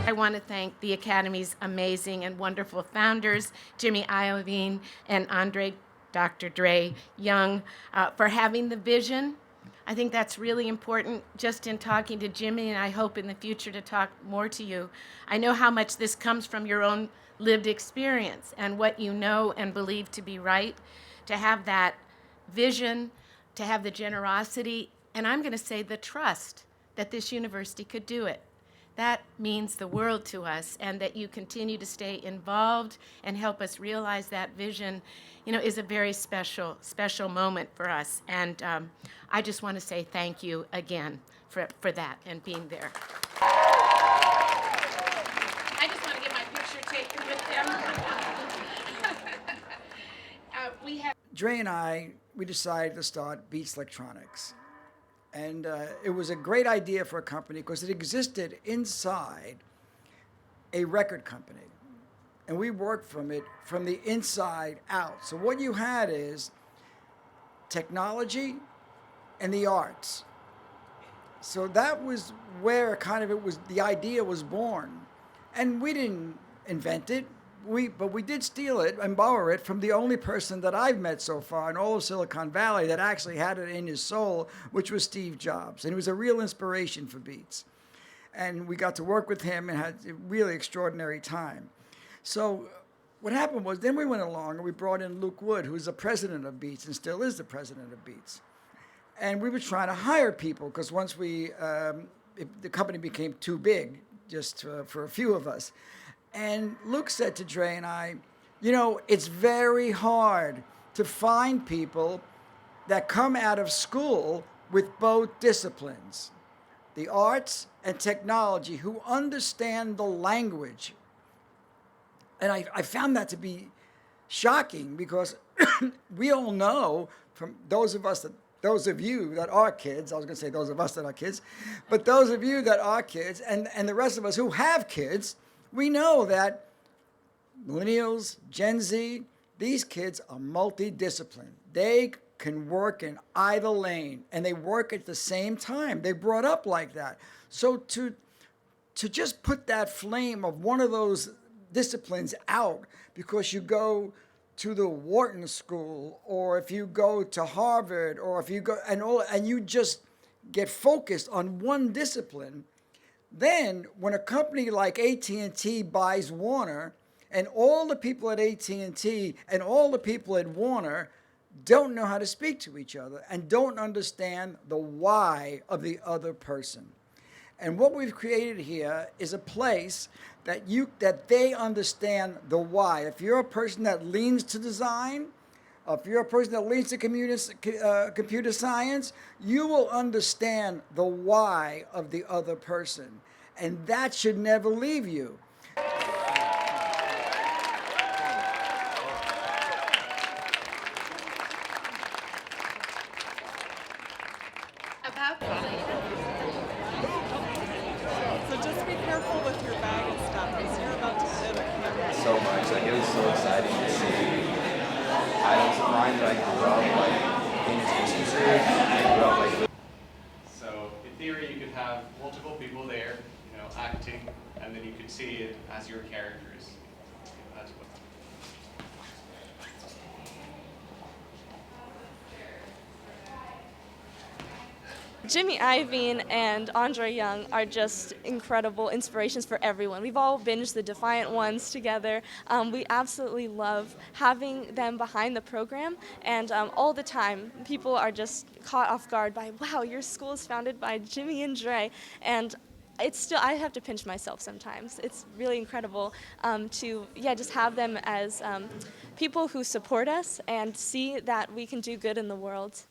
I want to thank the Academy's amazing and wonderful founders, Jimmy Iovine and Dr. Dre Young, for having the vision. I think that's really important just in talking to Jimmy, and I hope in the future to talk more to you. I know how much this comes from your own lived experience and what you know and believe to be right. To have that vision, to have the generosity, and I'm going to say the trust that this university could do it. That means the world to us, and that you continue to stay involved and help us realize that vision, is a very special, special moment for us. And I just want to say thank you again for that and being there. I just want to get my picture taken with them. Dre and I, we decided to start Beats Electronics. And it was a great idea for a company because it existed inside a record company. And we worked from it from the inside out. So what you had is technology and the arts. So that was where the idea was born. And we didn't invent it. But we did steal it and borrow it from the only person that I've met so far in all of Silicon Valley that actually had it in his soul, which was Steve Jobs. And he was a real inspiration for Beats. And we got to work with him and had a really extraordinary time. So what happened was then we went along and we brought in Luke Wood, who's the president of Beats and still is the president of Beats. And we were trying to hire people because once the company became too big just for a few of us. And Luke said to Dre and I, it's very hard to find people that come out of school with both disciplines, the arts and technology, who understand the language. And I found that to be shocking because we all know from those of you that are kids, I was going to say those of us that are kids, but those of you that are kids and the rest of us who have kids, we know that millennials, Gen Z, these kids are multidisciplined. They can work in either lane, and they work at the same time. They're brought up like that. So to just put that flame of one of those disciplines out because you go to the Wharton School, or if you go to Harvard, or if you go and you just get focused on one discipline. Then, when a company like AT&T buys Warner, and all the people at AT&T and all the people at Warner don't know how to speak to each other and don't understand the why of the other person. And what we've created here is a place that they understand the why. If you're a person that leans to design, if you're a person that leans to computer science, you will understand the why of the other person. And that should never leave you. So just be careful with your bag and stuff because you're about to hit a camera. So much. It was so exciting to see items of mine that I grew up in his history. I grew up So in theory, you could have multiple people there, acting, and then you could see it as your characters. That's what. Jimmy Iovine and Andre Young are just incredible inspirations for everyone. We've all binged the Defiant Ones together. We absolutely love having them behind the program, and all the time people are just caught off guard by, wow, your school is founded by Jimmy and Dre, and I have to pinch myself sometimes. It's really incredible to just have them as people who support us and see that we can do good in the world.